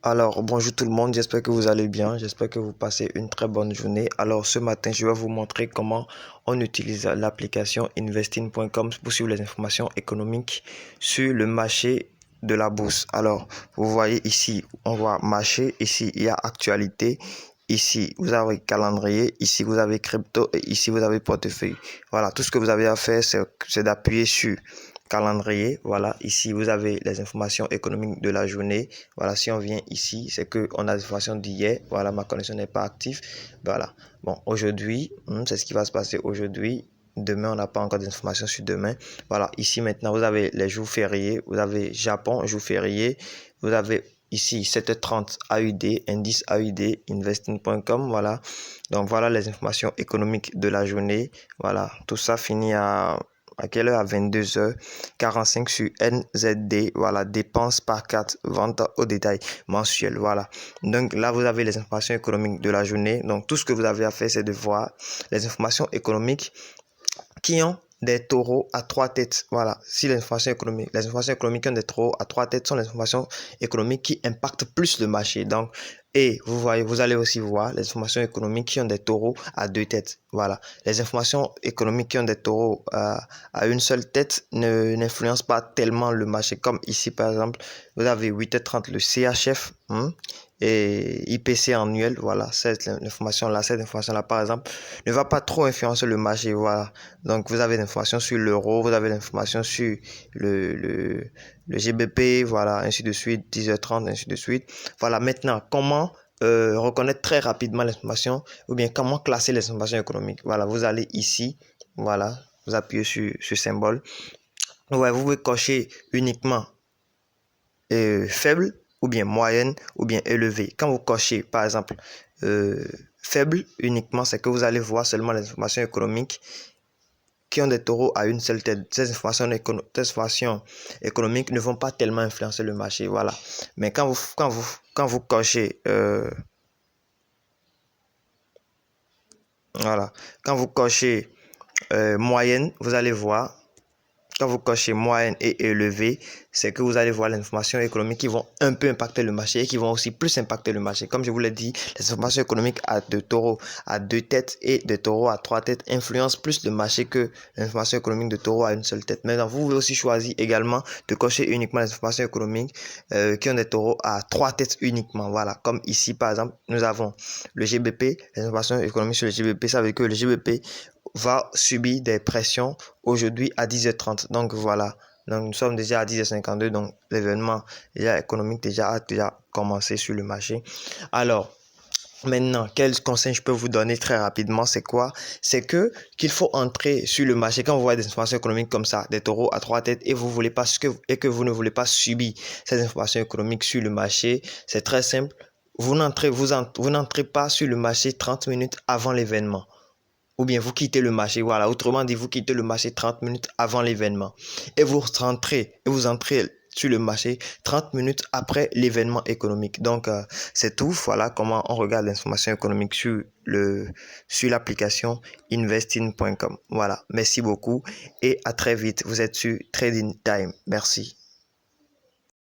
Alors, bonjour tout le monde, j'espère que vous allez bien, j'espère que vous passez une très bonne journée. Alors, ce matin, je vais vous montrer comment on utilise l'application investing.com pour suivre les informations économiques sur le marché de la bourse. Alors, vous voyez ici, on voit marché, ici, il y a actualité. Ici, vous avez calendrier, ici, vous avez crypto et ici, vous avez portefeuille. Voilà, tout ce que vous avez à faire, c'est d'appuyer sur calendrier. Voilà, ici, vous avez les informations économiques de la journée. Voilà, si on vient ici, c'est que on a des informations d'hier. Voilà, ma connexion n'est pas active. Voilà, bon, aujourd'hui, c'est ce qui va se passer aujourd'hui. Demain, on n'a pas encore d'informations sur demain. Voilà, ici maintenant, vous avez les jours fériés. Vous avez Japon, jour férié. Vous avez ici 7h30 AUD, indice AUD, investing.com. Voilà, donc voilà les informations économiques de la journée. Voilà, tout ça finit à quelle heure? À 22h45 sur NZD. Voilà, dépenses par carte, vente au détail mensuel. Voilà, donc là vous avez les informations économiques de la journée. Donc tout ce que vous avez à faire, c'est de voir les informations économiques qui ont des taureaux à trois têtes. Voilà, si les informations économiques qui ont des taureaux à trois têtes sont les informations économiques qui impactent plus le marché. Donc, et vous voyez, vous allez aussi voir les informations économiques qui ont des taureaux à deux têtes. Voilà, les informations économiques qui ont des taureaux à une seule tête n'influencent pas tellement le marché. Comme ici, par exemple, vous avez 8h30 le CHF et IPC annuel. Voilà, cette information-là, par exemple, ne va pas trop influencer le marché. Voilà, donc vous avez l'information sur l'euro, vous avez l'information sur le GBP, voilà, ainsi de suite, 10h30, ainsi de suite. Voilà, maintenant, comment reconnaître très rapidement l'information ou bien comment classer les informations économiques. Voilà, vous allez ici, voilà, vous appuyez sur ce symbole. Ouais, vous pouvez cocher uniquement faible ou bien moyenne ou bien élevée. Quand vous cochez, par exemple, faible uniquement, c'est que vous allez voir seulement les informations économiques qui ont des taureaux à une seule tête. Ces informations économiques ne vont pas tellement influencer le marché. Voilà. Mais quand vous cochez voilà, quand vous cochez moyenne, vous allez voir. Quand vous cochez moyenne et élevé, c'est que vous allez voir les informations économiques qui vont un peu impacter le marché et qui vont aussi plus impacter le marché. Comme je vous l'ai dit, les informations économiques de taureaux à deux têtes et de taureaux à trois têtes influencent plus le marché que l'information économique de taureaux à une seule tête. Maintenant, vous pouvez aussi choisir également de cocher uniquement les informations économiques qui ont des taureaux à trois têtes uniquement. Voilà, comme ici par exemple, nous avons le GBP, les informations économiques sur le GBP, ça veut dire que le GBP va subir des pressions aujourd'hui à 10h30. Donc voilà, donc nous sommes déjà à 10h52, donc l'événement économique a déjà commencé sur le marché. Alors, maintenant, quels conseils je peux vous donner très rapidement, c'est quoi? C'est qu'il faut entrer sur le marché quand vous voyez des informations économiques comme ça, des taureaux à trois têtes et que vous ne voulez pas subir ces informations économiques sur le marché. C'est très simple. Vous n'entrez pas sur le marché 30 minutes avant l'événement. Ou bien vous quittez le marché, voilà, autrement dit, vous quittez le marché 30 minutes avant l'événement. Et vous entrez sur le marché 30 minutes après l'événement économique. Donc, c'est tout. Voilà comment on regarde l'information économique sur l'application investing.com. Voilà, merci beaucoup et à très vite. Vous êtes sur Trading Time. Merci.